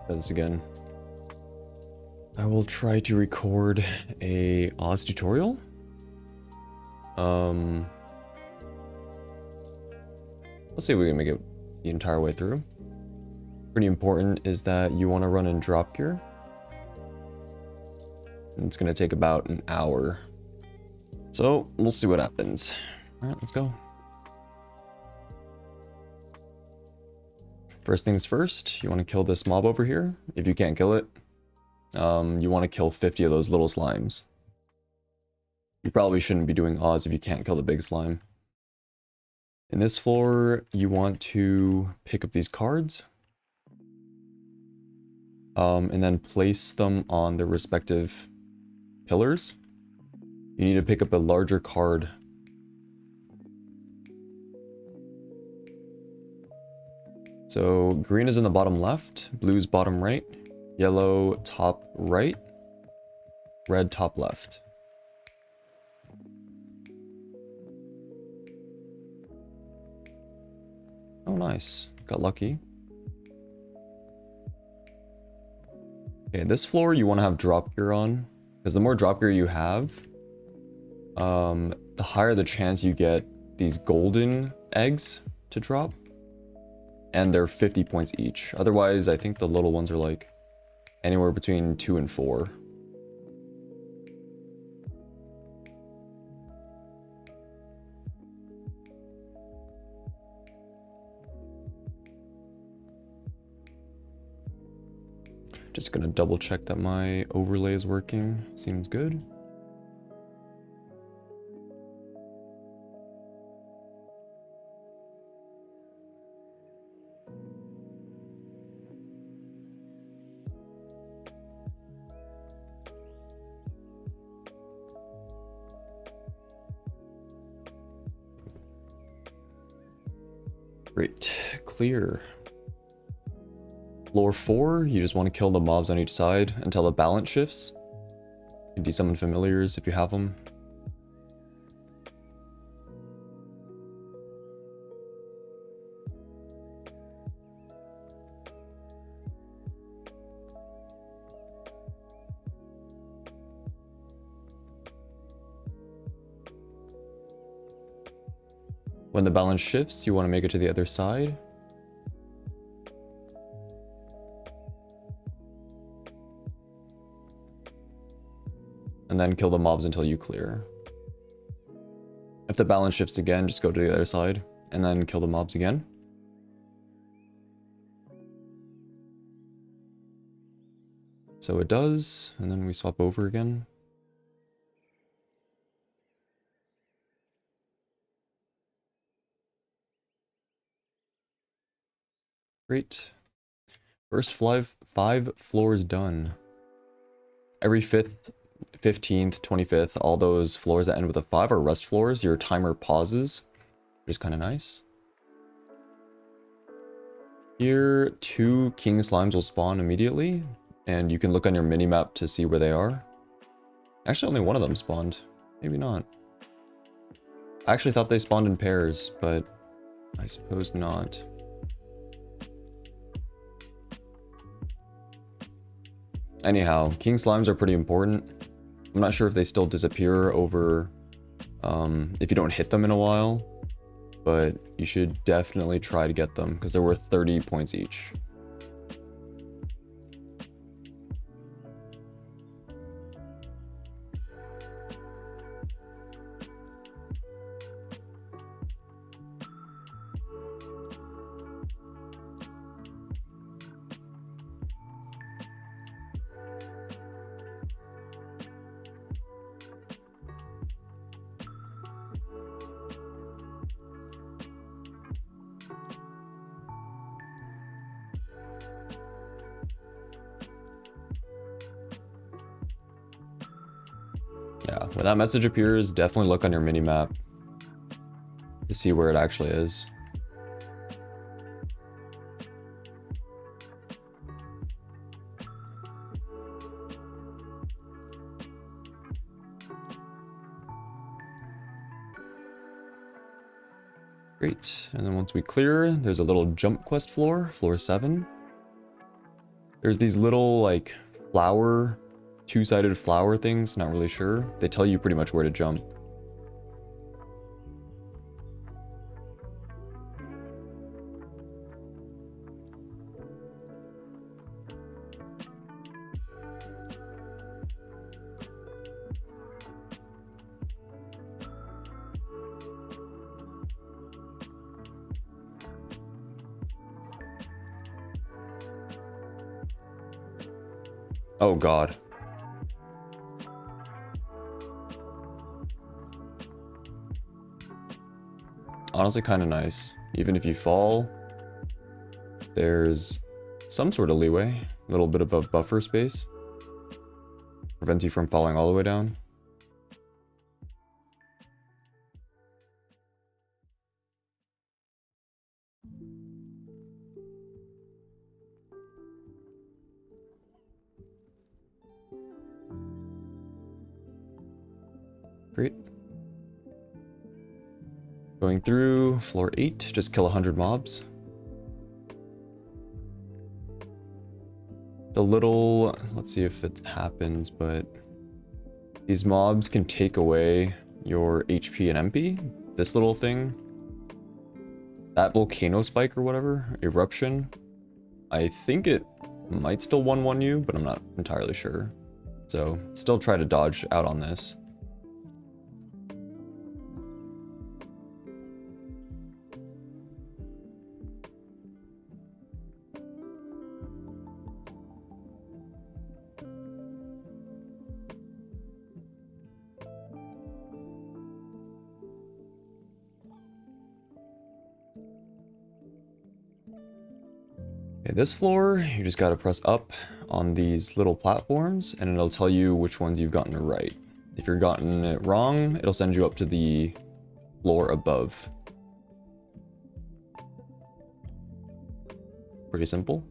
Try this again. I will try to record a Oz tutorial. Let's see if we can make it the entire way through. Pretty important is that you want to run in drop gear. And it's going to take about an hour. So we'll see what happens. All right, let's go. First things first, you want to kill this mob over here. If you can't kill it, you want to kill 50 of those little slimes. You probably shouldn't be doing Oz if you can't kill the big slime. In this floor, you want to pick up these cards. And then place them on their respective pillars. You need to pick up a larger card. So green is in the bottom left, blue's bottom right, yellow top right, red top left. Oh, nice. Got lucky. Okay, this floor you want to have drop gear on, because the more drop gear you have, the higher the chance you get these golden eggs to drop. And they're 50 points each. Otherwise, I think the little ones are like anywhere between 2 and 4. Just gonna double check that my overlay is working. Seems good. Great, clear. Floor 4, you just want to kill the mobs on each side until the balance shifts. You can de-summon familiars if you have them. When the balance shifts, you want to make it to the other side. And then kill the mobs until you clear. If the balance shifts again, just go to the other side and then kill the mobs again. So it does, and then we swap over again. Great. First five floors done. Every 5th, 15th, 25th, all those floors that end with a 5 are rest floors. Your timer pauses, which is kind of nice. Here, 2 king slimes will spawn immediately, and you can look on your minimap to see where they are. Actually, only one of them spawned. Maybe not. I actually thought they spawned in pairs, but I suppose not. Anyhow, king slimes are pretty important. I'm not sure if they still disappear over if you don't hit them in a while, but you should definitely try to get them because they're worth 30 points each. Yeah, when that message appears, definitely look on your minimap to see where it actually is. Great, and then once we clear, there's a little jump quest floor, floor 7. There's these little like flower, two-sided flower things, not really sure. They tell you pretty much where to jump. Oh god. Honestly, kind of nice. Even if you fall, there's some sort of leeway. A little bit of a buffer space. Prevents you from falling all the way down. Great. Going through floor 8, just kill 100 mobs. The little, let's see if it happens, but these mobs can take away your HP and MP. This little thing, that volcano spike or whatever, eruption, I think it might still 1-1 you, but I'm not entirely sure. So still try to dodge out on this. Okay, this floor, you just gotta press up on these little platforms and it'll tell you which ones you've gotten right. If you've gotten it wrong, it'll send you up to the floor above. Pretty simple.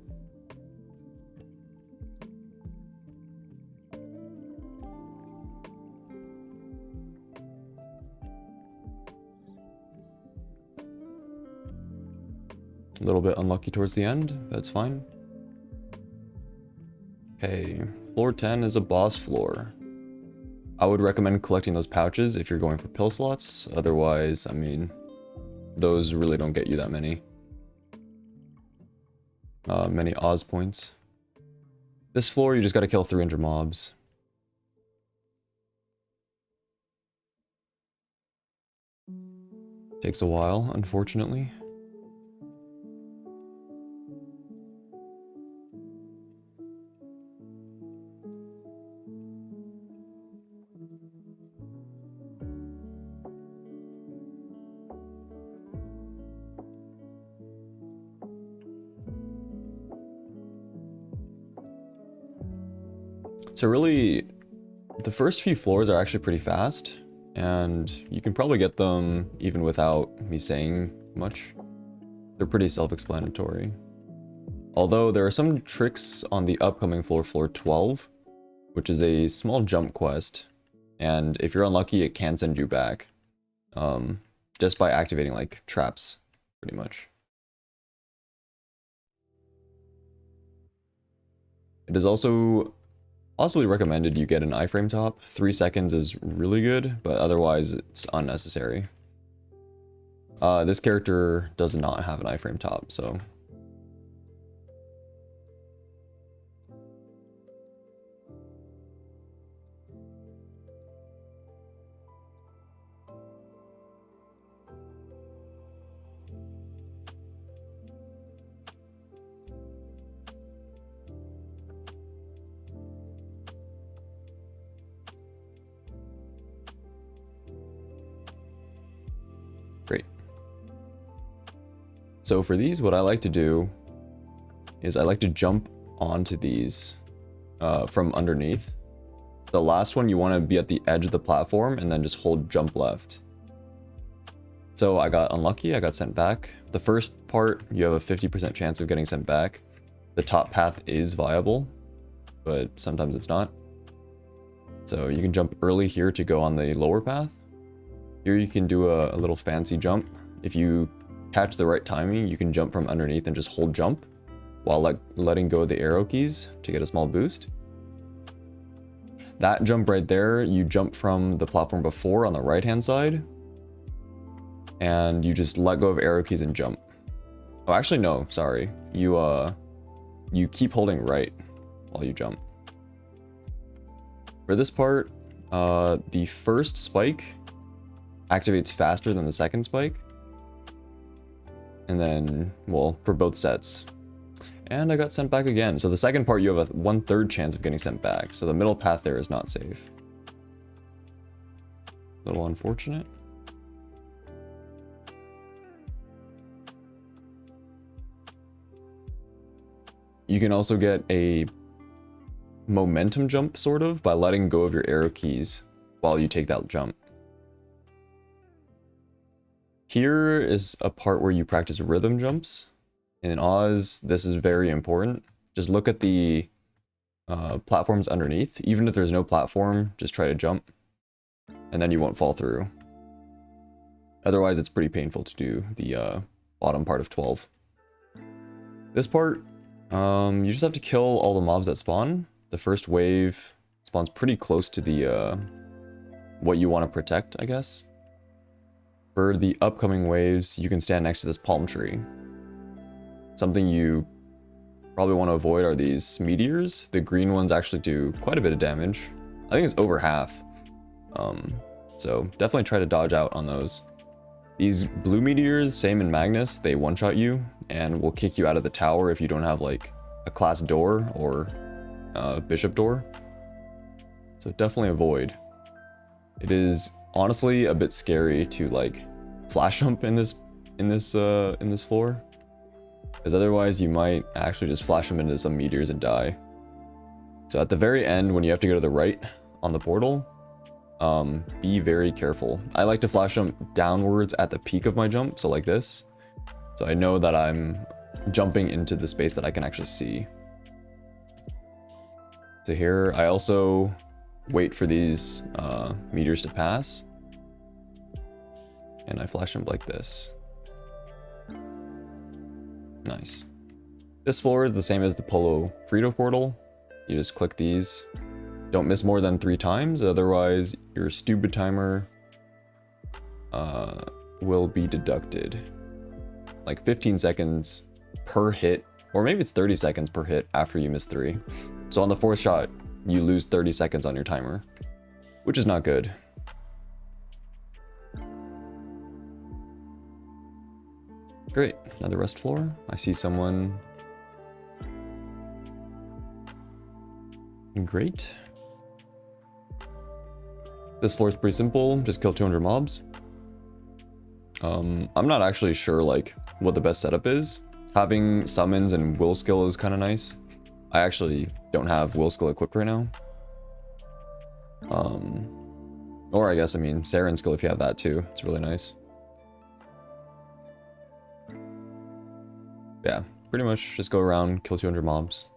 A little bit unlucky towards the end, that's fine. Okay, floor 10 is a boss floor. I would recommend collecting those pouches if you're going for pill slots. Otherwise, I mean, those really don't get you that many. Many Oz points. This floor, you just gotta kill 300 mobs. Takes a while, unfortunately. So really, the first few floors are actually pretty fast, and you can probably get them even without me saying much. They're pretty self-explanatory. Although there are some tricks on the upcoming floor, floor 12, which is a small jump quest, and if you're unlucky, it can send you back, just by activating like traps, pretty much. It is also possibly recommended you get an iframe top. 3 seconds is really good, but otherwise it's unnecessary. This character does not have an iframe top, so... Great. So for these, what I like to do is I like to jump onto these from underneath. The last one, you want to be at the edge of the platform and then just hold jump left. So I got unlucky, I got sent back. The first part, you have a 50% chance of getting sent back. The top path is viable, but sometimes it's not. So you can jump early here to go on the lower path. Here you can do a little fancy jump. If you catch the right timing, you can jump from underneath and just hold jump. while letting go of the arrow keys to get a small boost. That jump right there, you jump from the platform before on the right hand side, and you just let go of arrow keys and jump. Oh, actually no, sorry. You keep holding right while you jump. For this part, the first spike activates faster than the second spike. And then, well, for both sets. And I got sent back again. So the second part, you have a 1/3 chance of getting sent back. So the middle path there is not safe. A little unfortunate. You can also get a momentum jump, sort of, by letting go of your arrow keys while you take that jump. Here is a part where you practice rhythm jumps. In Oz, this is very important. Just look at the platforms underneath. Even if there's no platform, just try to jump, and then you won't fall through. Otherwise, it's pretty painful to do the bottom part of 12. This part, you just have to kill all the mobs that spawn. The first wave spawns pretty close to the what you want to protect, I guess. For the upcoming waves, you can stand next to this palm tree. Something you probably want to avoid are these meteors. The green ones actually do quite a bit of damage. I think it's over half. So definitely try to dodge out on those. These blue meteors, same in Magnus, they one-shot you and will kick you out of the tower if you don't have like a class door or a bishop door. So definitely avoid. It is honestly a bit scary to like flash jump in this floor, because otherwise you might actually just flash them into some meteors and die. So at the very end, when you have to go to the right on the portal, be very careful. I like to flash jump downwards at the peak of my jump, so like this, so I know that I'm jumping into the space that I can actually see. So here I also wait for these meteors to pass, and I flash jump like this. Nice. This floor is the same as the Polo Frito portal. You just click these. Don't miss more than 3 times, otherwise your stupid timer will be deducted. Like 15 seconds per hit, or maybe it's 30 seconds per hit after you miss 3. So on the 4th shot, you lose 30 seconds on your timer, which is not good. Great, another rest floor. I see someone. Great. This floor is pretty simple, just kill 200 mobs. I'm not actually sure like what the best setup is. Having summons and will skill is kind of nice. I actually don't have will skill equipped right now. Or I guess, I mean, Saren skill if you have that too. It's really nice. Yeah, pretty much just go around, kill 200 mobs.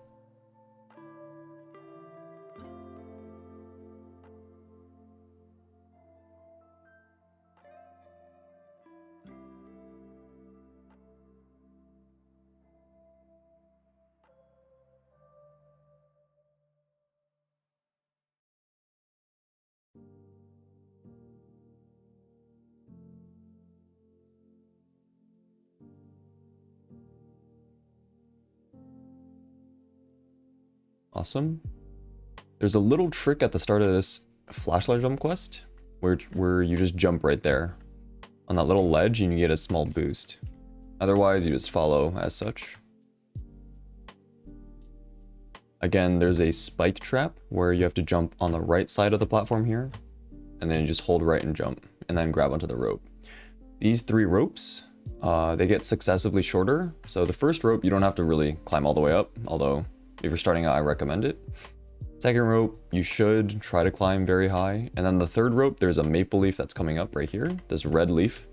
Awesome. There's a little trick at the start of this flashlight jump quest where you just jump right there on that little ledge and you get a small boost. Otherwise, you just follow as such. Again, there's a spike trap where you have to jump on the right side of the platform here, and then you just hold right and jump, and then grab onto the rope. These 3 ropes, they get successively shorter. So the first rope, you don't have to really climb all the way up, although if you're starting out, I recommend it. Second rope, you should try to climb very high. And then the third rope, there's a maple leaf that's coming up right here, this red leaf.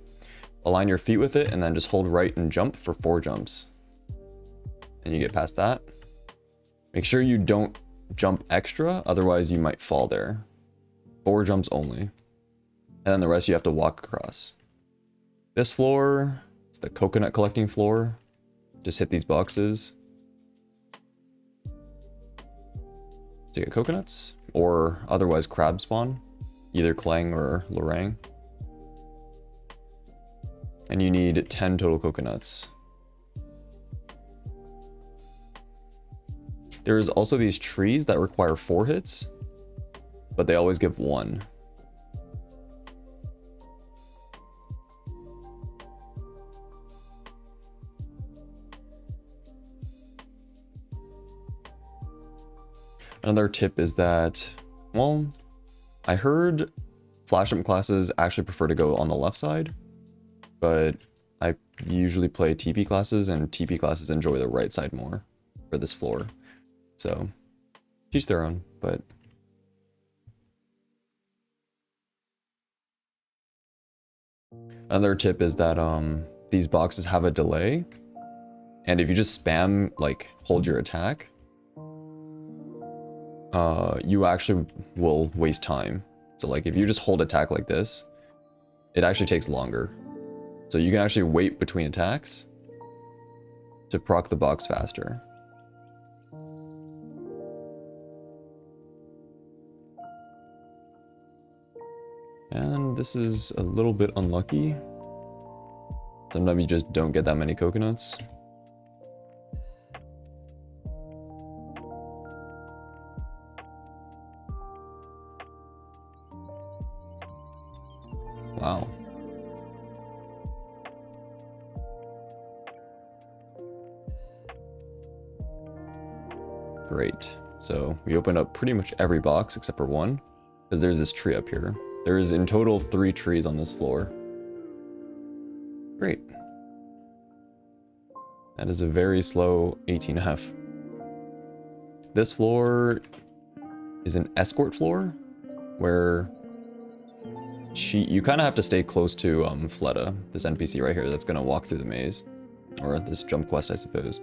Align your feet with it and then just hold right and jump for 4 jumps. And you get past that. Make sure you don't jump extra, otherwise you might fall there. 4 jumps only. And then the rest you have to walk across. This floor, it's the coconut collecting floor. Just hit these boxes. to get coconuts, or otherwise crab spawn, either clang or lorang. And you need 10 total coconuts. There's also these trees that require 4 hits, but they always give 1. Another tip is that, well, I heard flash jump classes actually prefer to go on the left side, but I usually play TP classes, and TP classes enjoy the right side more for this floor. So, teach their own, but... Another tip is that these boxes have a delay, and if you just spam, like, hold your attack, you actually will waste time. So like if you just hold attack like this, it actually takes longer. So you can actually wait between attacks to proc the box faster. And this is a little bit unlucky. Sometimes you just don't get that many coconuts. Wow. Great. So we opened up pretty much every box except for one, because there's this tree up here. There's in total 3 trees on this floor. Great. That is a very slow 18F. This floor is an escort floor, where you kind of have to stay close to Fleta, this NPC right here that's going to walk through the maze. Or this jump quest, I suppose.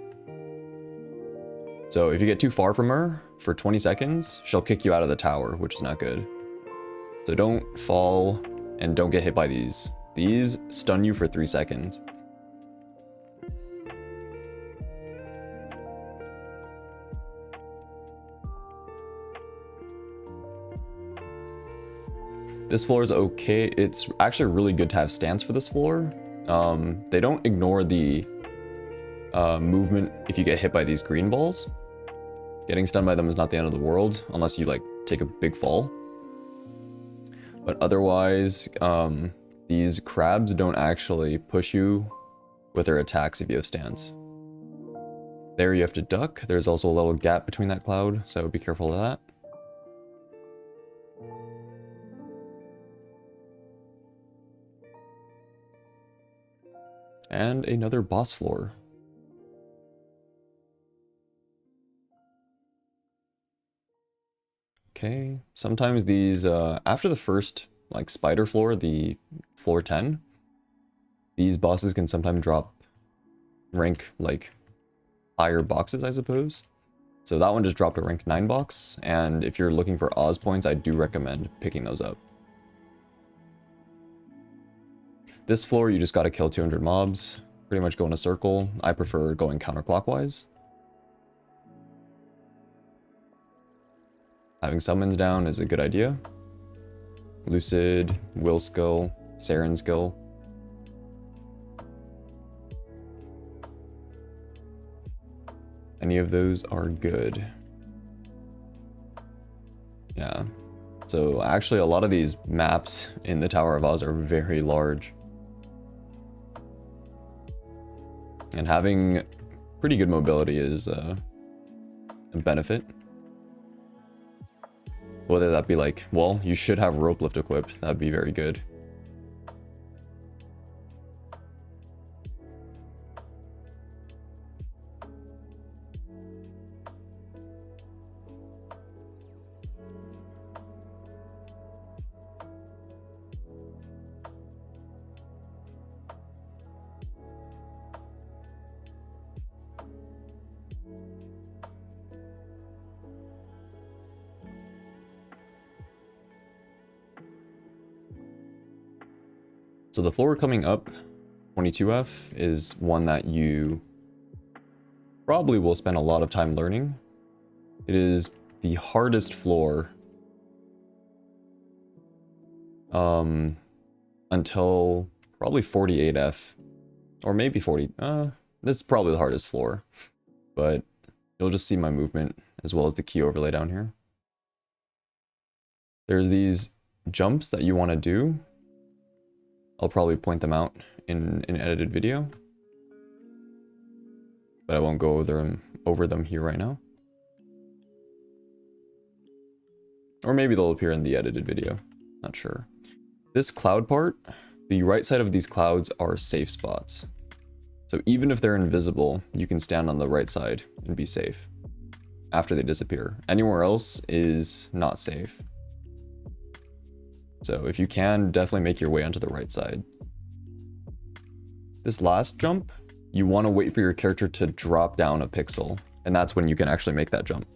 So if you get too far from her for 20 seconds, she'll kick you out of the tower, which is not good. So don't fall and don't get hit by these. These stun you for 3 seconds. This floor is okay. It's actually really good to have stance for this floor. They don't ignore the movement if you get hit by these green balls. Getting stunned by them is not the end of the world, unless you like take a big fall. But otherwise, these crabs don't actually push you with their attacks if you have stance. There you have to duck. There's also a little gap between that cloud, so be careful of that. And another boss floor. Okay, sometimes these, after the first, like, spider floor, the floor 10, these bosses can sometimes drop rank, like, higher boxes, I suppose. So that one just dropped a rank 9 box, and if you're looking for Oz points, I do recommend picking those up. This floor, you just gotta kill 200 mobs, pretty much go in a circle. I prefer going counterclockwise. Having summons down is a good idea. Lucid, Will skill, Saren skill. Any of those are good. Yeah. So actually a lot of these maps in the Tower of Oz are very large. And having pretty good mobility is a benefit. Whether that be like, well, you should have rope lift equipped. That'd be very good. So the floor coming up, 22F, is one that you probably will spend a lot of time learning. It is the hardest floor until probably 48F, or maybe 40. This is probably the hardest floor, but you'll just see my movement as well as the key overlay down here. There's these jumps that you want to do. I'll probably point them out in an edited video, but I won't go over them here right now. Or maybe they'll appear in the edited video, not sure. This cloud part, the right side of these clouds are safe spots. So even if they're invisible, you can stand on the right side and be safe after they disappear. Anywhere else is not safe. So if you can, definitely make your way onto the right side. This last jump, you want to wait for your character to drop down a pixel, and that's when you can actually make that jump.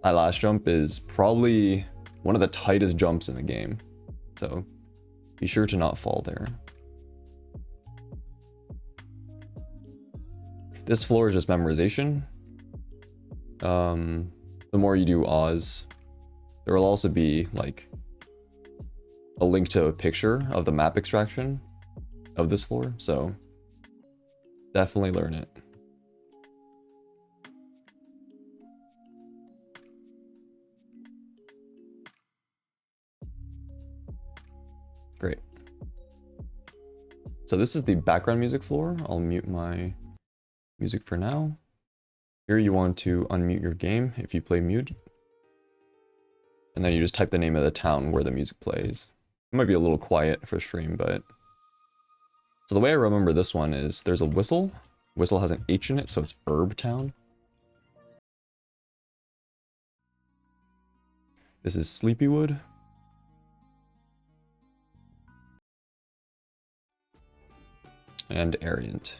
That last jump is probably one of the tightest jumps in the game, so be sure to not fall there. This floor is just memorization. The more you do Oz, there will also be like a link to a picture of the map extraction of this floor, so definitely learn it. Great. So this is the background music floor. I'll mute my music for now. Here you want to unmute your game if you play mute. And then you just type the name of the town where the music plays. It might be a little quiet for stream, but... So the way I remember this one is there's a whistle. Whistle has an H in it, so it's Herb Town. This is Sleepywood. And Ariant.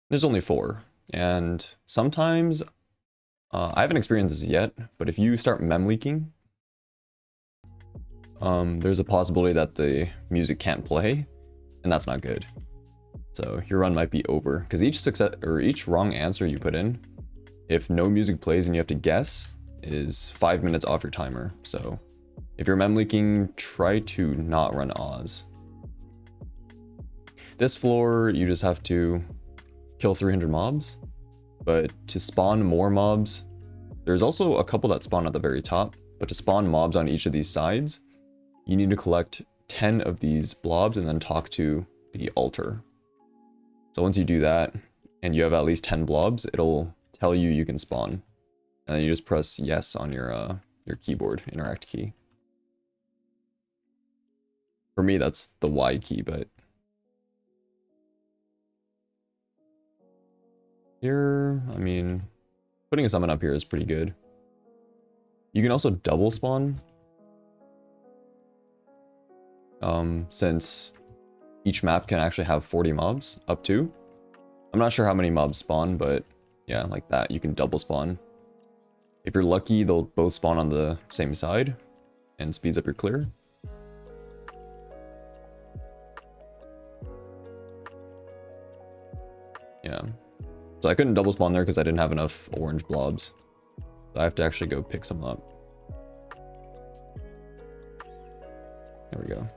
There's only 4, and sometimes, I haven't experienced this yet, but if you start mem leaking, there's a possibility that the music can't play, and that's not good. So your run might be over, because each wrong answer you put in, if no music plays and you have to guess, is 5 minutes off your timer. So if you're mem leaking, try to not run Oz. This floor, you just have to kill 300 mobs, but to spawn more mobs, there's also a couple that spawn at the very top, but to spawn mobs on each of these sides, you need to collect 10 of these blobs and then talk to the altar. So once you do that, and you have at least 10 blobs, it'll tell you you can spawn. And then you just press yes on your keyboard, interact key. For me, that's the Y key, but... Here, I mean, putting a summon up here is pretty good. You can also double spawn. Since each map can actually have 40 mobs, up to. I'm not sure how many mobs spawn, but yeah, like that, you can double spawn. If you're lucky, they'll both spawn on the same side, and speeds up your clear. Yeah. So I couldn't double spawn there because I didn't have enough orange blobs. So I have to actually go pick some up. There we go.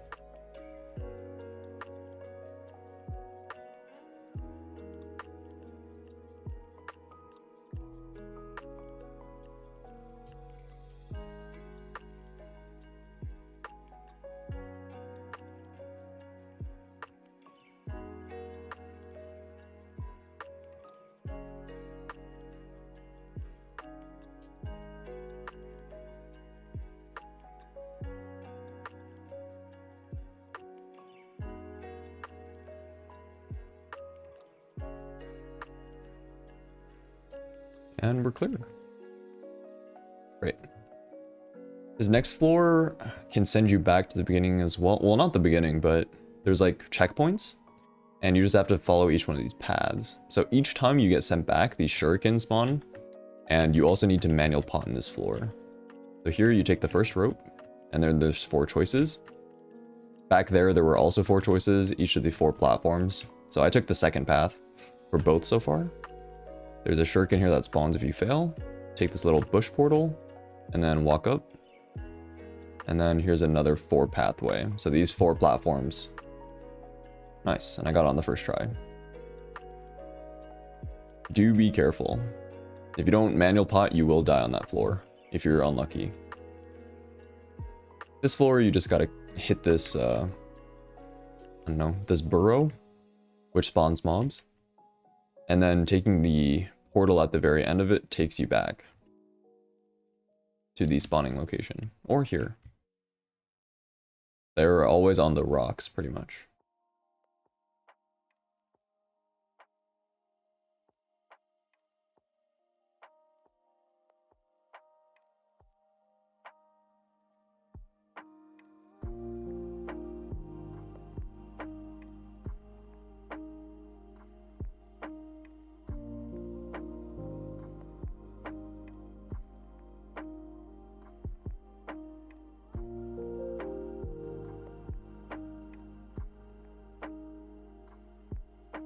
And we're clear. Great. This next floor can send you back to the beginning as well. Well, not the beginning, but there's like checkpoints. And you just have to follow each one of these paths. So each time you get sent back, these shurikens spawn. And you also need to manual pot in this floor. So here you take the first rope, and then there's 4 choices. Back there were also 4 choices, each of the 4 platforms. So I took the second path for both so far. There's a shuriken here that spawns if you fail. Take this little bush portal and then walk up. And then here's another 4 pathway. So these 4 platforms. Nice, and I got it on the first try. Do be careful. If you don't manual pot, you will die on that floor if you're unlucky. This floor, you just gotta hit this, I don't know, this burrow, which spawns mobs. And then taking the portal at the very end of it takes you back to the spawning location, or here. They're always on the rocks, pretty much.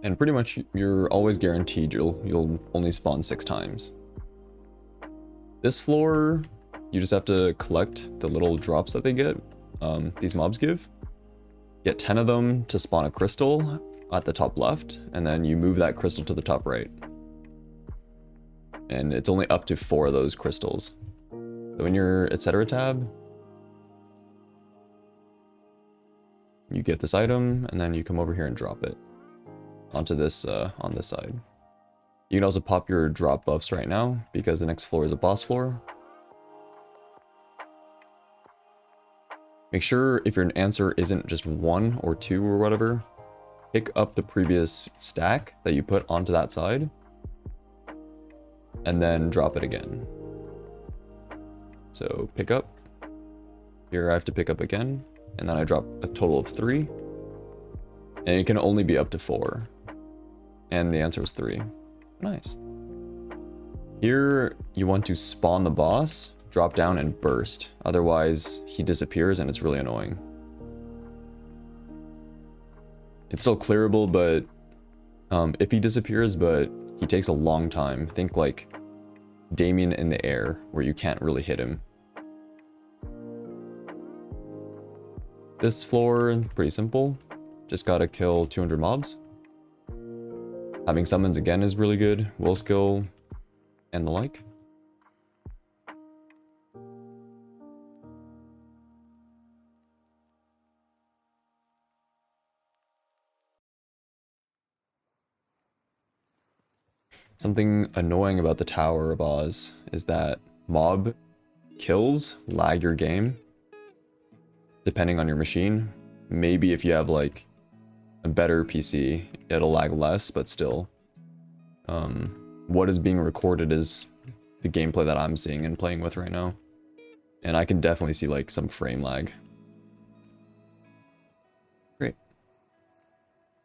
And pretty much you're always guaranteed you'll only spawn 6 times. This floor, you just have to collect the little drops that they get, these mobs give. Get 10 of them to spawn a crystal at the top left, and then you move that crystal to the top right. And it's only up to 4 of those crystals. So in your etc tab, you get this item, and then you come over here and drop it onto this, on this side. You can also pop your drop buffs right now, because the next floor is a boss floor. Make sure if your answer isn't just 1 or 2 or whatever, pick up the previous stack that you put onto that side, and then drop it again. So pick up. Here I have to pick up again, and then I drop a total of 3. And it can only be up to 4. And the answer was 3. Nice. Here, you want to spawn the boss, drop down, and burst. Otherwise, he disappears, and it's really annoying. It's still clearable, but if he disappears, but he takes a long time. Think like Damien in the air, where you can't really hit him. This floor, pretty simple. Just gotta kill 200 mobs. Having summons again is really good. Will skill and the like. Something annoying about the Tower of Oz is that mob kills lag your game, depending on your machine. Maybe if you have like a better PC, it'll lag less, but still. What is being recorded is the gameplay that I'm seeing and playing with right now. And I can definitely see like some frame lag. Great.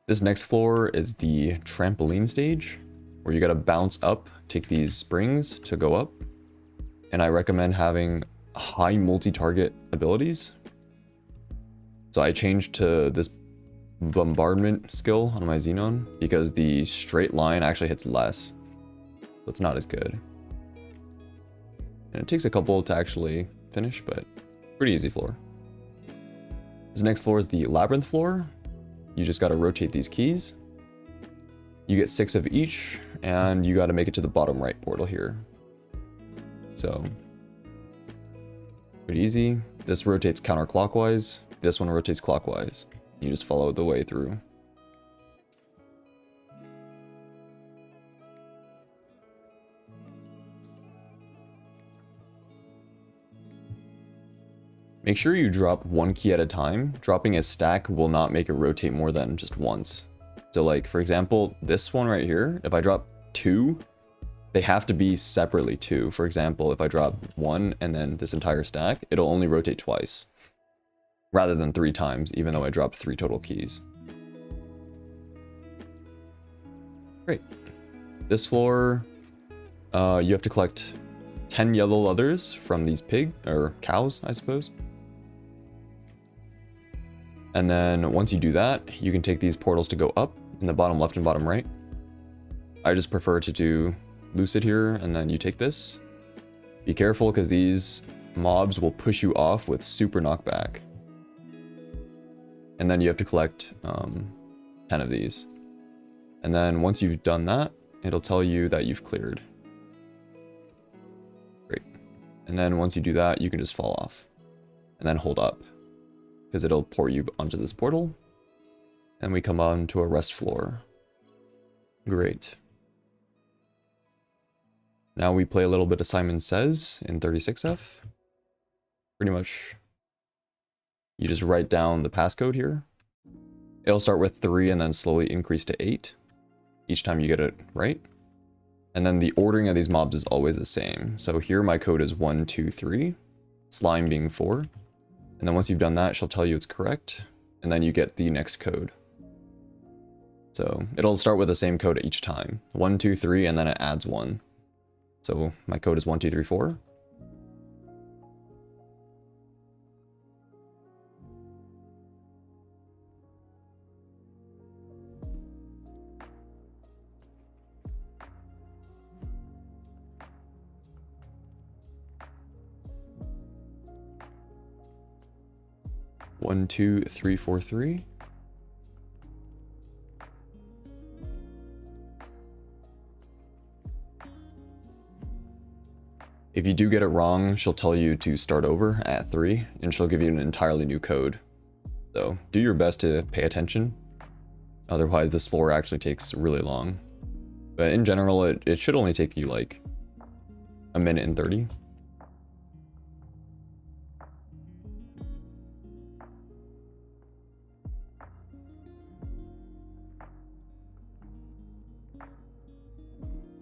This next floor is the trampoline stage, where you gotta bounce up, take these springs to go up. And I recommend having high multi-target abilities. So I changed to this bombardment skill on my Xenon because the straight line actually hits less. So it's not as good. And it takes a couple to actually finish, but pretty easy floor. This next floor is the labyrinth floor. You just gotta rotate these keys. You get 6 of each, and you gotta make it to the bottom right portal here. So, pretty easy. This rotates counterclockwise. This one rotates clockwise. You just follow the way through. Make sure you drop 1 key at a time. Dropping a stack will not make it rotate more than just once. So like, for example, this one right here, if I drop 2, they have to be separately 2. For example, if I drop 1 and then this entire stack, it'll only rotate twice, rather than 3 times, even though I dropped 3 total keys. Great. This floor, you have to collect 10 yellow leathers from these cows, I suppose. And then once you do that, you can take these portals to go up in the bottom left and bottom right. I just prefer to do Lucid here, and then you take this. Be careful, because these mobs will push you off with super knockback. And then you have to collect 10 of these. And then once you've done that, it'll tell you that you've cleared. Great. And then once you do that, you can just fall off. And then hold up, because it'll pour you onto this portal. And we come on to a rest floor. Great. Now we play a little bit of Simon Says in 36F. Pretty much, you just write down the passcode here. It'll start with 3 and then slowly increase to 8 each time you get it right. And then the ordering of these mobs is always the same. So here my code is 1, 2, 3, slime being 4. And then once you've done that, she'll tell you it's correct. And then you get the next code. So it'll start with the same code each time. 1, 2, 3, and then it adds 1. So my code is 1, 2, 3, 4. One, 2, 3, 4, 3. If you do get it wrong, she'll tell you to start over at 3, and she'll give you an entirely new code. So do your best to pay attention. Otherwise, this floor actually takes really long. But in general, it should only take you like a minute and 30.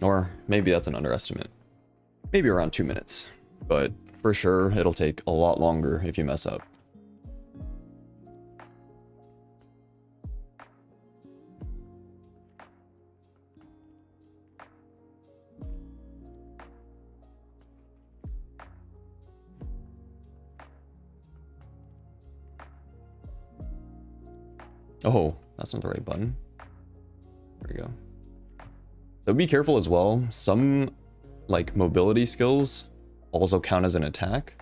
Or maybe that's an underestimate. Maybe around 2 minutes. But for sure, it'll take a lot longer if you mess up. Oh, that's not the right button. There we go. So be careful as well. Some like mobility skills also count as an attack.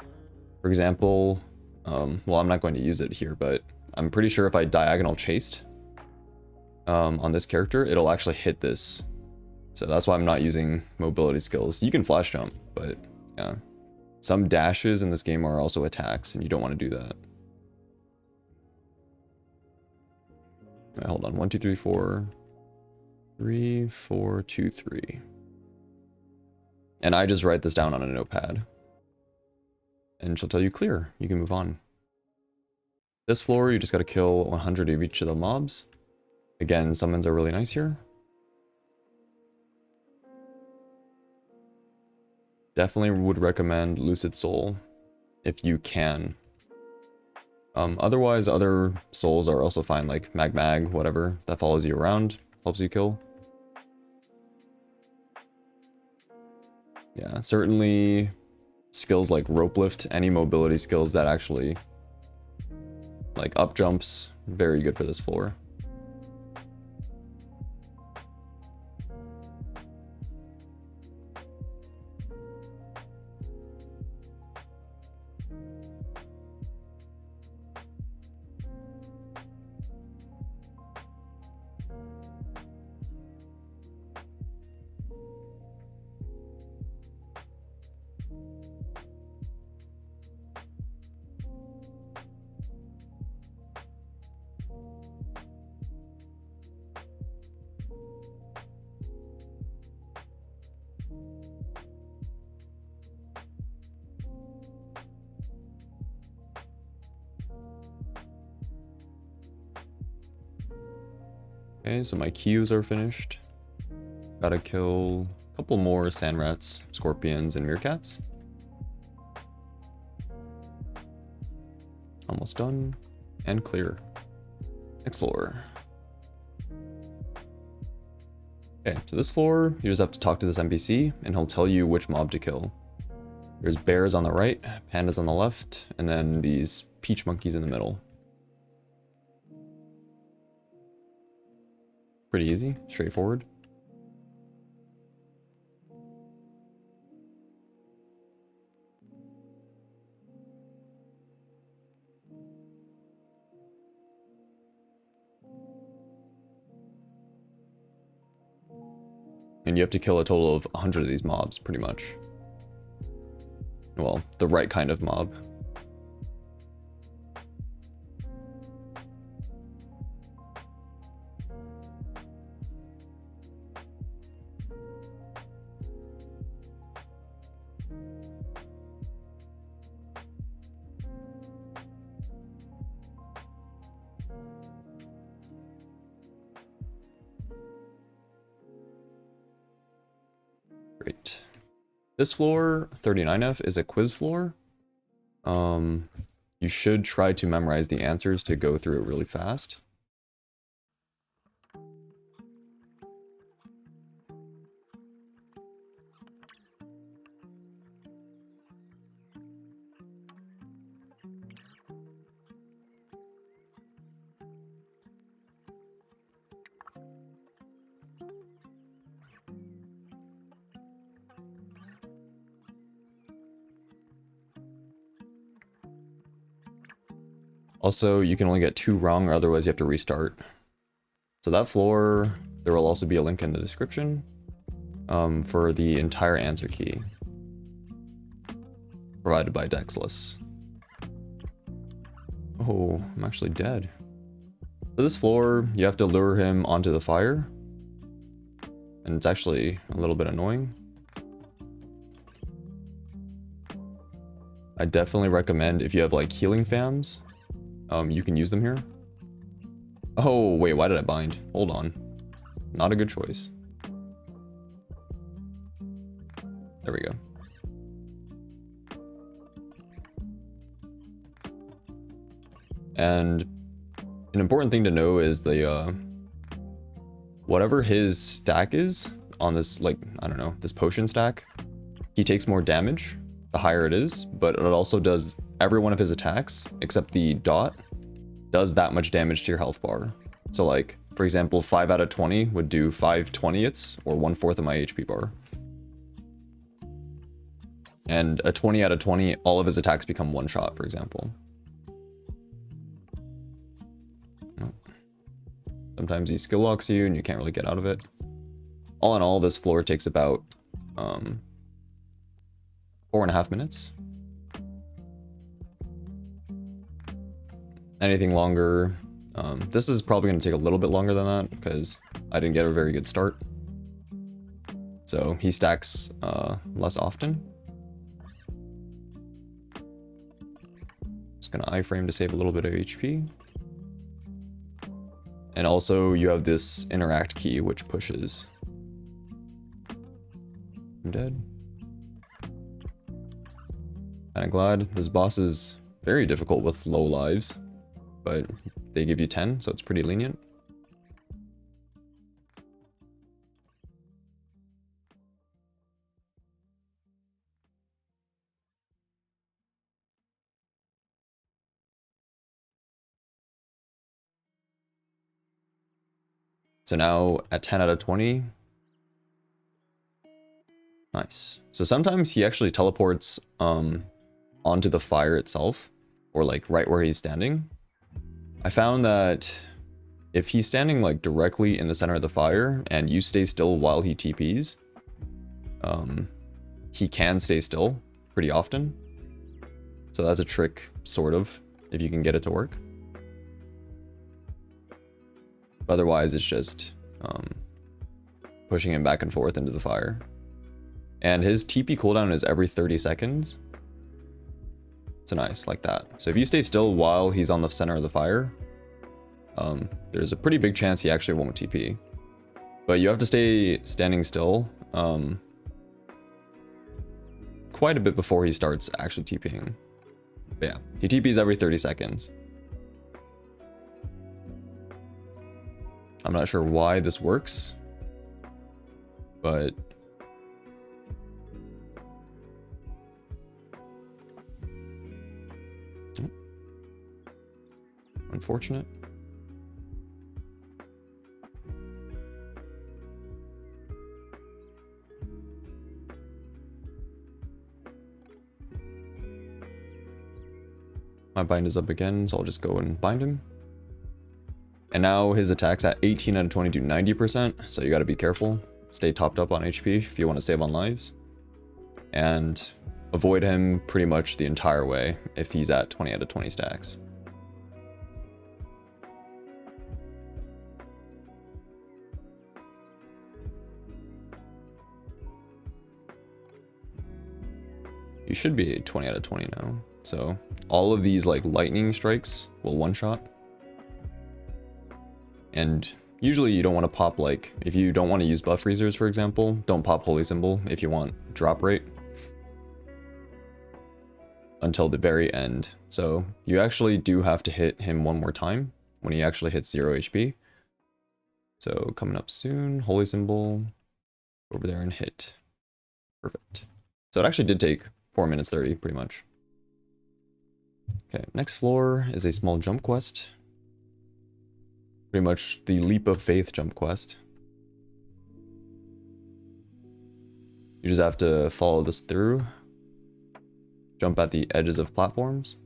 For example, well, I'm not going to use it here, but I'm pretty sure if I diagonal chased on this character, it'll actually hit this. So that's why I'm not using mobility skills. You can flash jump, but yeah. Some dashes in this game are also attacks, and you don't want to do that. All right, hold on. 1, 2, 3, 4. 3, 4, 2, 3. And I just write this down on a notepad. And she'll tell you clear. You can move on. This floor, you just got to kill 100 of each of the mobs. Again, summons are really nice here. Definitely would recommend Lucid Soul if you can. Otherwise, other souls are also fine, like Mag, whatever, that follows you around, helps you kill. Yeah, certainly skills like rope lift, any mobility skills that actually, like up jumps, very good for this floor. Okay, so my Qs are finished. Gotta kill a couple more sand rats, scorpions, and meerkats. Almost done. And clear. Next floor. Okay, so this floor, you just have to talk to this NPC, and he'll tell you which mob to kill. There's bears on the right, pandas on the left, and then these peach monkeys in the middle. Pretty easy, straightforward. And you have to kill a total of 100 of these mobs, pretty much. Well, the right kind of mob. Great. This floor, 39F, is a quiz floor. You should try to memorize the answers to go through it really fast. Also, you can only get 2 wrong, or otherwise you have to restart. So that floor, there will also be a link in the description for the entire answer key provided by Dexless. Oh, I'm actually dead. For this floor, you have to lure him onto the fire. And it's actually a little bit annoying. I definitely recommend, if you have like healing fams, you can use them here. Oh, wait, why did I bind? Hold on. Not a good choice. There we go. And an important thing to know is the, whatever his stack is on this, like, I don't know, this potion stack, he takes more damage the higher it is, but it also does every one of his attacks, except the dot, does that much damage to your health bar. So like, for example, 5 out of 20 would do 5 20ths, or 1/4 of my HP bar. And a 20 out of 20, all of his attacks become one shot, for example. Sometimes he skill locks you and you can't really get out of it. All in all, this floor takes about 4.5 minutes. Anything longer, this is probably going to take a little bit longer than that because I didn't get a very good start. So he stacks less often. Just gonna iframe to save a little bit of HP. And also you have this interact key which pushes. I'm dead. Kinda glad. This boss is very difficult with low lives, but they give you 10, so it's pretty lenient. So now at 10 out of 20. Nice. So sometimes he actually teleports onto the fire itself, or like right where he's standing. I found that if he's standing like directly in the center of the fire and you stay still while he TPs, he can stay still pretty often. So that's a trick, sort of, if you can get it to work. Otherwise, it's just pushing him back and forth into the fire. And his TP cooldown is every 30 seconds. So nice, like that. So if you stay still while he's on the center of the fire, there's a pretty big chance he actually won't TP. But you have to stay standing still quite a bit before he starts actually TPing. But yeah, he TPs every 30 seconds. I'm not sure why this works, but unfortunate. My bind is up again, so I'll just go and bind him. And now his attacks at 18 out of 20 do 90%, so you gotta be careful. stay topped up on HP if you want to save on lives. And avoid him pretty much the entire way if he's at 20 out of 20 stacks. You should be 20 out of 20 now. So all of these like lightning strikes will one-shot. And usually you don't want to pop, like, if you don't want to use buff freezers, for example, don't pop Holy Symbol if you want drop rate until the very end. So you actually do have to hit him one more time when he actually hits 0 HP. So coming up soon, Holy Symbol, over there and hit. Perfect. So it actually did take 4 minutes 30, pretty much. Okay, next floor is a small jump quest. Pretty much the Leap of Faith jump quest. You just have to follow this through. Jump at the edges of platforms.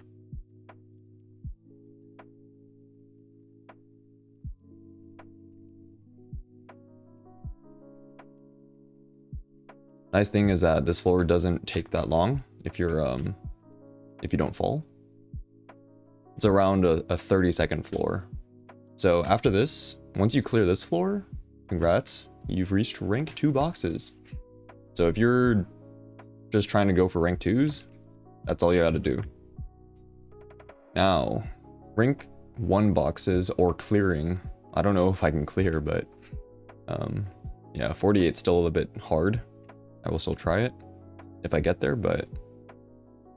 Nice thing is that this floor doesn't take that long if you're if you don't fall. It's around a 30-second floor. So after this, once you clear this floor, congrats, you've reached rank 2 boxes. So if you're just trying to go for rank 2s, that's all you gotta do. Now, rank 1 boxes or clearing. I don't know if I can clear, but yeah, 48's still a bit hard. I will still try it if I get there, but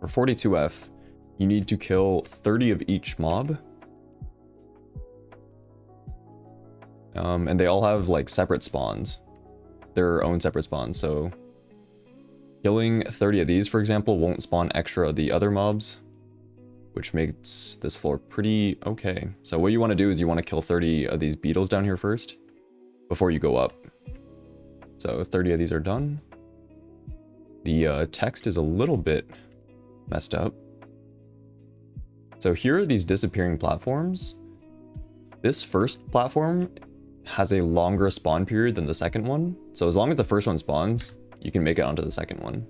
for 42F, you need to kill 30 of each mob. And they all have like separate spawns, their own separate spawns. So killing 30 of these, for example, won't spawn extra of the other mobs, which makes this floor pretty okay. So what you want to do is you want to kill 30 of these beetles down here first before you go up. So 30 of these are done. The text is a little bit messed up. So here are these disappearing platforms. This first platform has a longer spawn period than the second one. So as long as the first one spawns, you can make it onto the second one.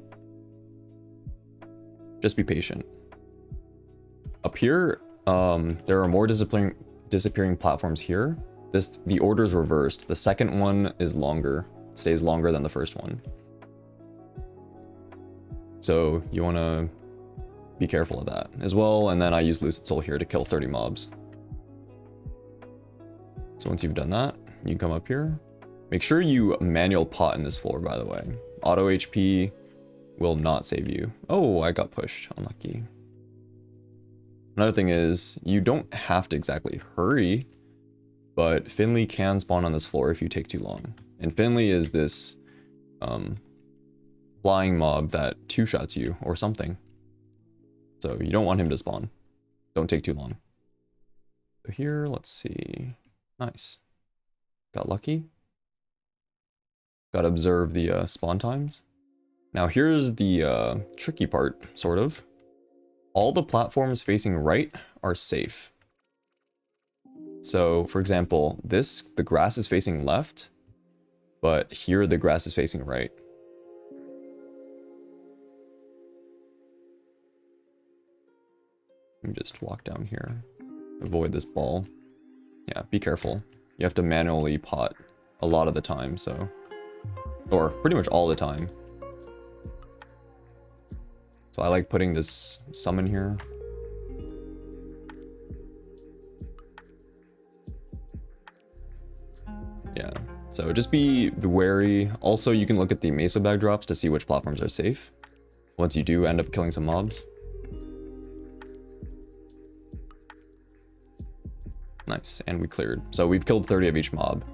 Just be patient. Up here, there are more disappearing platforms here. The order is reversed. The second one is longer, stays longer than the first one. So you want to be careful of that as well. And then I use Lucid Soul here to kill 30 mobs. So once you've done that, you can come up here. Make sure you manual pot in this floor, by the way. Auto HP will not save you. Oh, I got pushed. Unlucky. Another thing is, you don't have to exactly hurry, but Finley can spawn on this floor if you take too long. And Finley is this flying mob that two-shots you or something. So you don't want him to spawn. Don't take too long. So here, let's see. Nice. Got lucky. Got to observe the spawn times. Now here's the tricky part, sort of. All the platforms facing right are safe. So, for example, the grass is facing left, but here the grass is facing right. Let me just walk down here. Avoid this ball. Yeah, be careful. You have to manually pot a lot of the time, so... Or pretty much all the time. So I like putting this summon here. Yeah, so just be wary. Also, you can look at the Mesa bag drops to see which platforms are safe. Once you do end up killing some mobs. Nice, and we cleared. So we've killed 30 of each mob.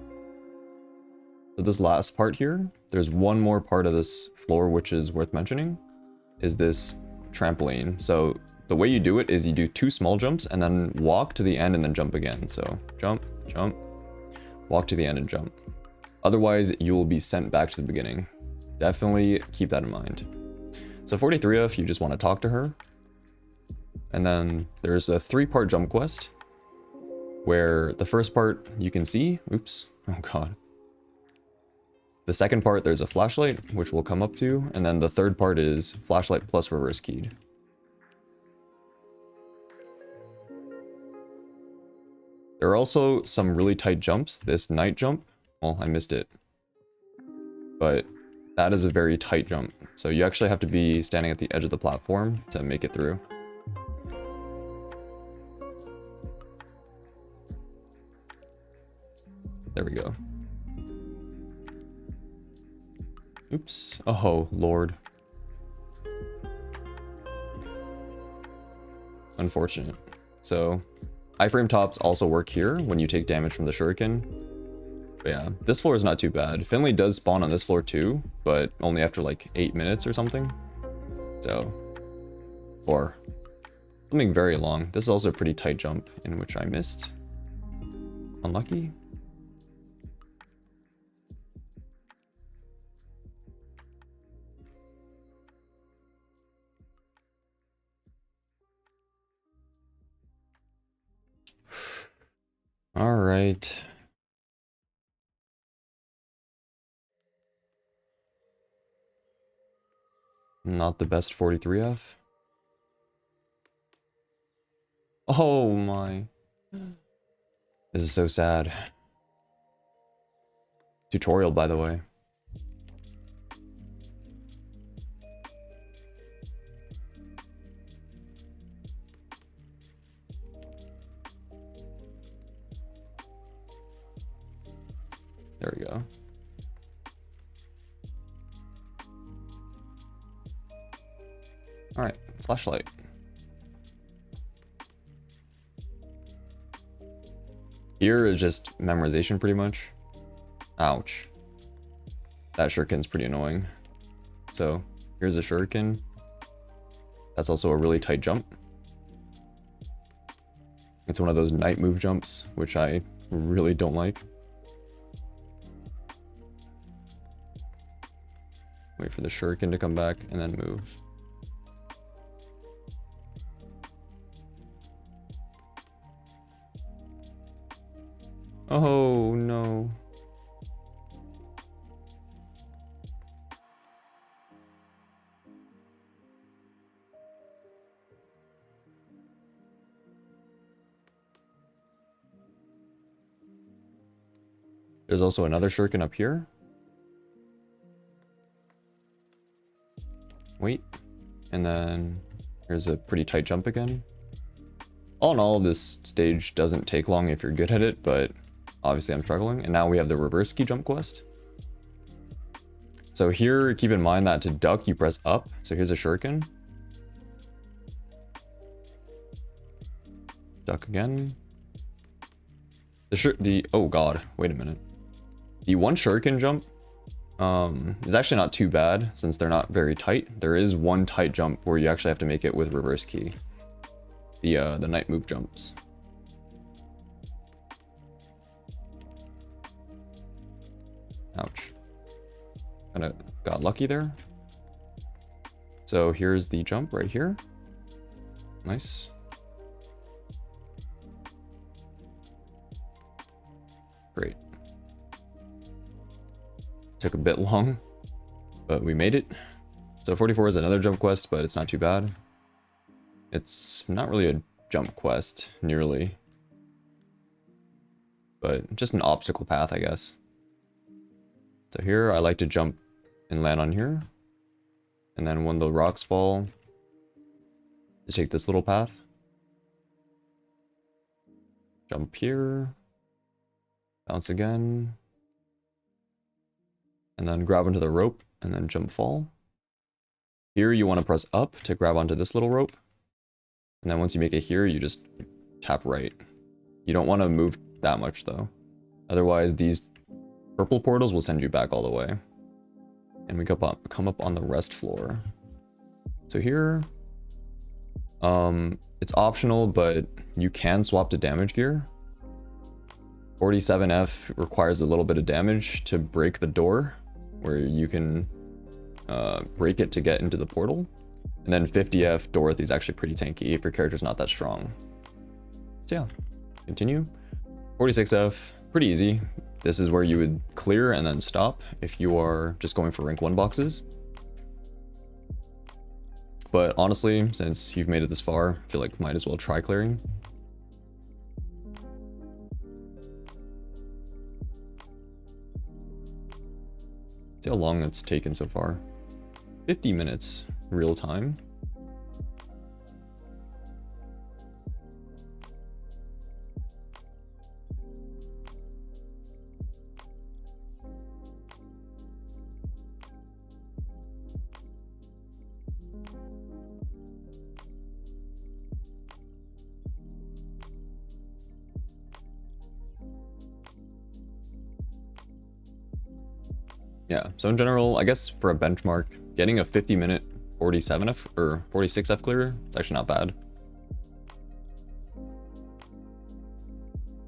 So this last part here, there's one more part of this floor which is worth mentioning, is this trampoline. So the way you do it is you do 2 small jumps and then walk to the end and then jump again. So jump, jump, walk to the end and jump. Otherwise, you will be sent back to the beginning. Definitely keep that in mind. So 43F, you just want to talk to her. And then there's a 3-part jump quest, where the first part you can see, oops, oh god. The second part, there's a flashlight, which we'll come up to, and then the third part is flashlight plus reverse keyed. There are also some really tight jumps. This night jump, well, I missed it, but that is a very tight jump. So you actually have to be standing at the edge of the platform to make it through. There we go. Oops. Oh, Lord. Unfortunate. So, iframe tops also work here when you take damage from the shuriken. But yeah, this floor is not too bad. Finley does spawn on this floor too, but only after like 8 minutes or something. So, or something very long. This is also a pretty tight jump in which I missed. Unlucky. All right. Not the best 43F. Oh my. This is so sad. Tutorial, by the way. There we go. All right, flashlight. Here is just memorization pretty much. Ouch. That shuriken's pretty annoying. So here's a shuriken. That's also a really tight jump. It's one of those night move jumps, which I really don't like. Wait for the shuriken to come back and then move. Oh no. There's also another shuriken up here. Wait, and then here's a pretty tight jump again. All in all, this stage doesn't take long if you're good at it, but obviously I'm struggling. And now we have the reverse key jump quest. So here, keep in mind that to duck, you press up. So here's a shuriken. Duck again. Oh god, wait a minute. The one shuriken jump is actually not too bad since they're not very tight. There is one tight jump where you actually have to make it with reverse key. The night move jumps. Ouch. Kinda got lucky there. So here's the jump right here. Nice. Great. Took a bit long, but we made it. So 44 is another jump quest, but it's not too bad. It's not really a jump quest, nearly. But just an obstacle path, I guess. So here, I like to jump and land on here. And then when the rocks fall, just take this little path. Jump here. Bounce again. And then grab onto the rope, and then jump fall. Here you want to press up to grab onto this little rope. And then once you make it here, you just tap right. You don't want to move that much though. Otherwise these purple portals will send you back all the way. And we come up on the rest floor. So here, it's optional, but you can swap to damage gear. 47F requires a little bit of damage to break the door, where you can break it to get into the portal. And then 50F Dorothy is actually pretty tanky if your character's not that strong. So yeah, continue. 46F, pretty easy. This is where you would clear and then stop if you are just going for rank 1 boxes. But honestly, since you've made it this far, I feel like might as well try clearing. See how long it's taken so far. 50 minutes real time. Yeah, so in general, I guess for a benchmark, getting a 50-minute 47F or 46F clear, it's actually not bad.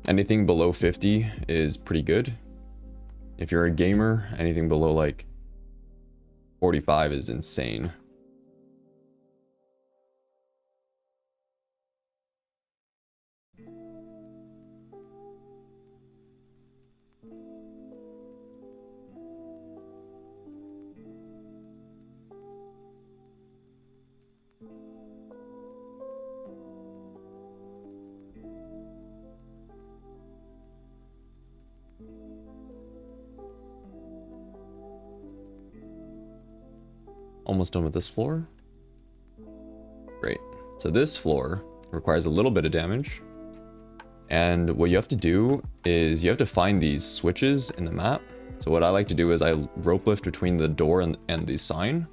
Anything below 50 is pretty good. If you're a gamer, anything below like 45 is insane. Almost done with this floor. Great. So this floor requires a little bit of damage. And what you have to do is you have to find these switches in the map. So what I like to do is I rope lift between the door and the sign,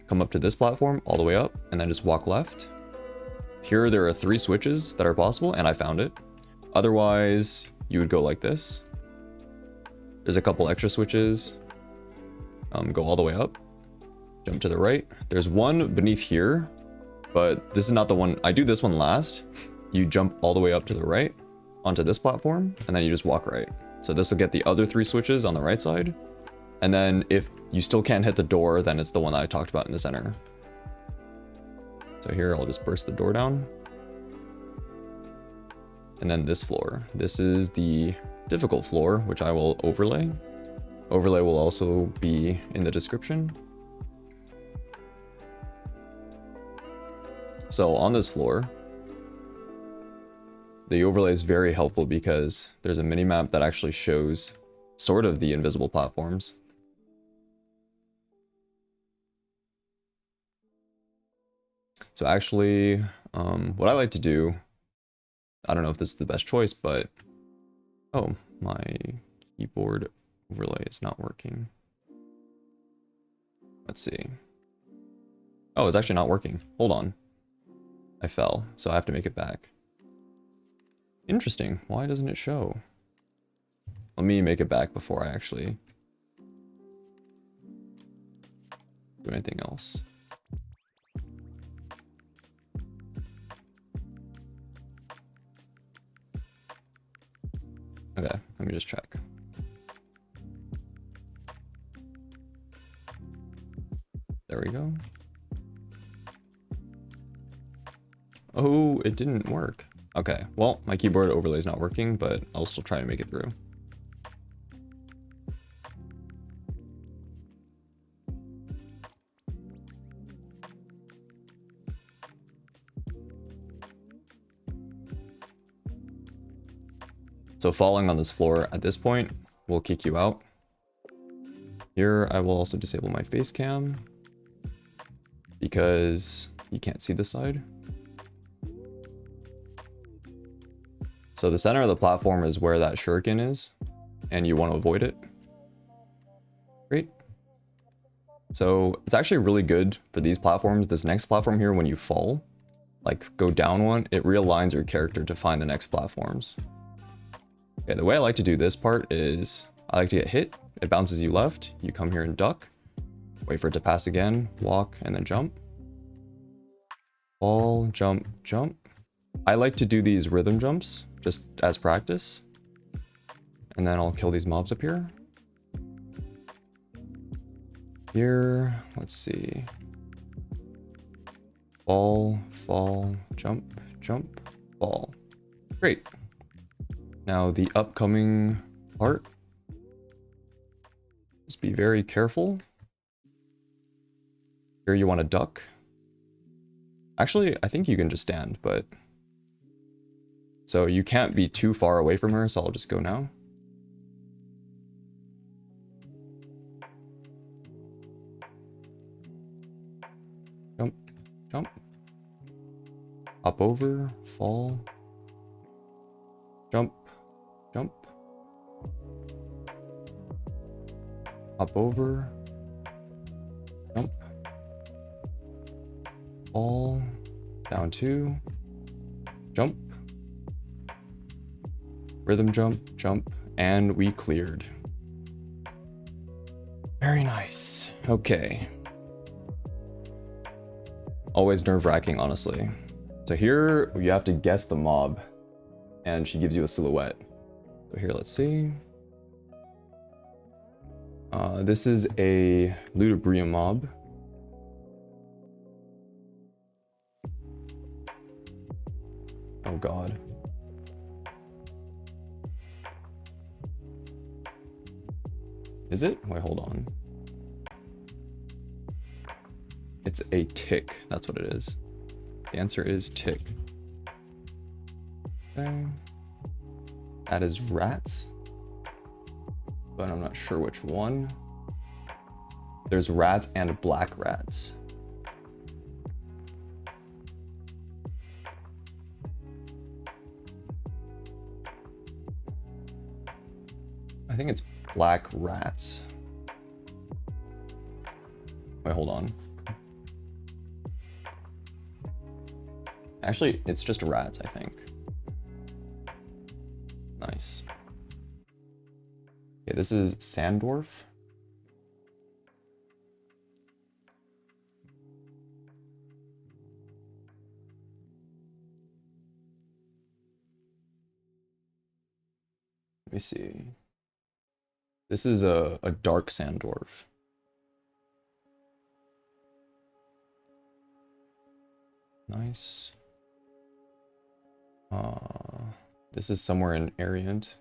come up to this platform all the way up, and then just walk left. Here there are 3 switches that are possible, and I found it. Otherwise, you would go like this. There's a couple extra switches. Go all the way up. Jump to the right. There's one beneath here, but this is not the one. I do this one last. You jump all the way up to the right onto this platform, and then you just walk right. So this will get the other 3 switches on the right side. And then if you still can't hit the door, then it's the one that I talked about in the center. So here I'll just burst the door down. And then this floor. This is the difficult floor, which I will overlay. Overlay will also be in the description. So on this floor, the overlay is very helpful because there's a minimap that actually shows sort of the invisible platforms. So actually, what I like to do, I don't know if this is the best choice, but oh, my keyboard overlay is not working. Let's see. Oh, it's actually not working. Hold on. I fell, so I have to make it back. Interesting. Why doesn't it show? Let me make it back before I actually do anything else. Okay, let me just check. There we go. Oh, it didn't work. Okay, well, my keyboard overlay is not working, but I'll still try to make it through. So falling on this floor at this point will kick you out. Here, I will also disable my face cam because you can't see this side. So the center of the platform is where that shuriken is, and you want to avoid it. Great. So it's actually really good for these platforms. This next platform here, when you fall, like go down one, it realigns your character to find the next platforms. Okay, the way I like to do this part is I like to get hit. It bounces you left. You come here and duck. Wait for it to pass again. Walk and then jump. Fall, jump, jump. I like to do these rhythm jumps just as practice. And then I'll kill these mobs up here. Here, let's see. Fall, fall, jump, jump, fall. Great. Now the upcoming part Just be very careful. Here you want to duck. Actually, I think you can just stand, but... So you can't be too far away from her, so I'll just go now. Jump, jump. Hop over, fall. Jump, jump. Hop over. Jump. Fall. Down 2. Jump. Rhythm jump, jump, and we cleared. Very nice. Okay. Always nerve-wracking, honestly. So here, you have to guess the mob, and she gives you a silhouette. So here, let's see. This is a Ludibria mob. Oh god. Is it? Wait, hold on. It's a tick. That's what it is. The answer is tick. Okay. That is rats. But I'm not sure which one. There's rats and black rats. I think it's black rats. Wait, hold on. Actually, it's just rats, I think. Nice. Okay, this is Sandorf. Let me see. This is a dark Sandorf. Nice. This is somewhere in Ariant.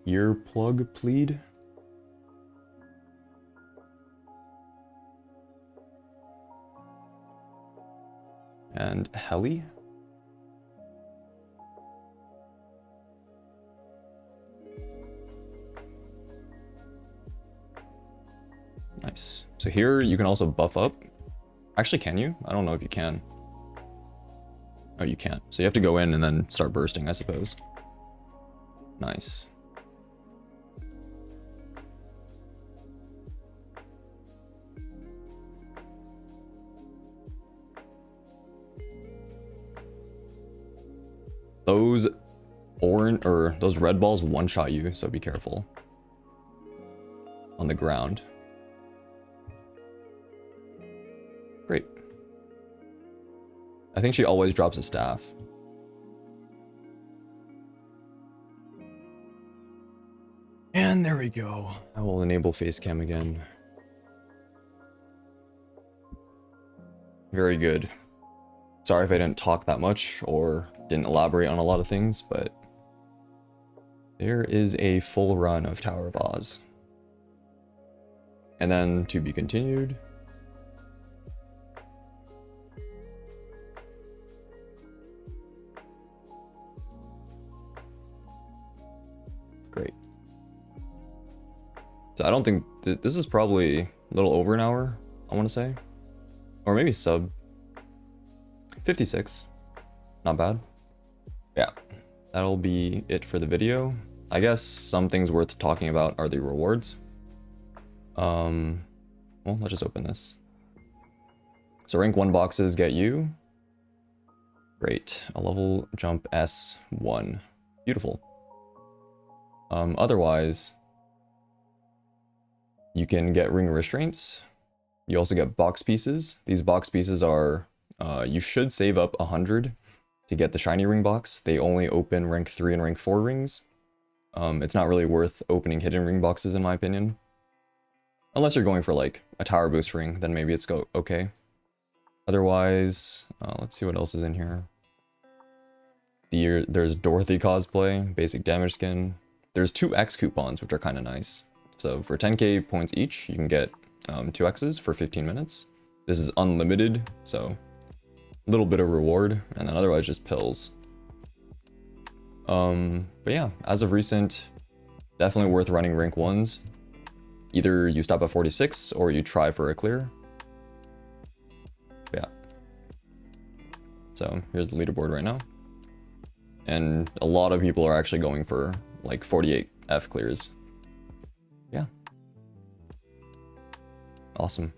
Earplug plead. And Heli. Nice. So here you can also buff up. Actually, can you? I don't know if you can. Oh, you can't. So you have to go in and then start bursting, I suppose. Nice. Those orange or those red balls one-shot you, so be careful. On the ground. Great. I think she always drops a staff. And there we go. I will enable face cam again. Very good. Sorry if I didn't talk that much or didn't elaborate on a lot of things, but there is a full run of Tower of Oz. And then to be continued. Great. So I don't think this is probably a little over an hour, I want to say. Or maybe sub 56. Not bad. Yeah, that'll be it for the video. I guess some things worth talking about are the rewards. Well, let's just open this. So rank 1 boxes get you. Great. A level jump S1. Beautiful. Otherwise, you can get ring restraints. You also get box pieces. These box pieces are, you should save up 100 to get the shiny ring box. They only open rank 3 and rank 4 rings. It's not really worth opening hidden ring boxes in my opinion. Unless you're going for like a tower boost ring, then maybe it's okay. Otherwise, let's see what else is in here. There's Dorothy cosplay, basic damage skin, There's 2x coupons, which are kind of nice. So for 10k points each, you can get 2x's for 15 minutes. This is unlimited, so a little bit of reward, and then otherwise just pills. But yeah, as of recent, definitely worth running rank 1s. Either you stop at 46 or you try for a clear. Yeah. So here's the leaderboard right now. And a lot of people are actually going for like 48 F clears. Yeah. Awesome.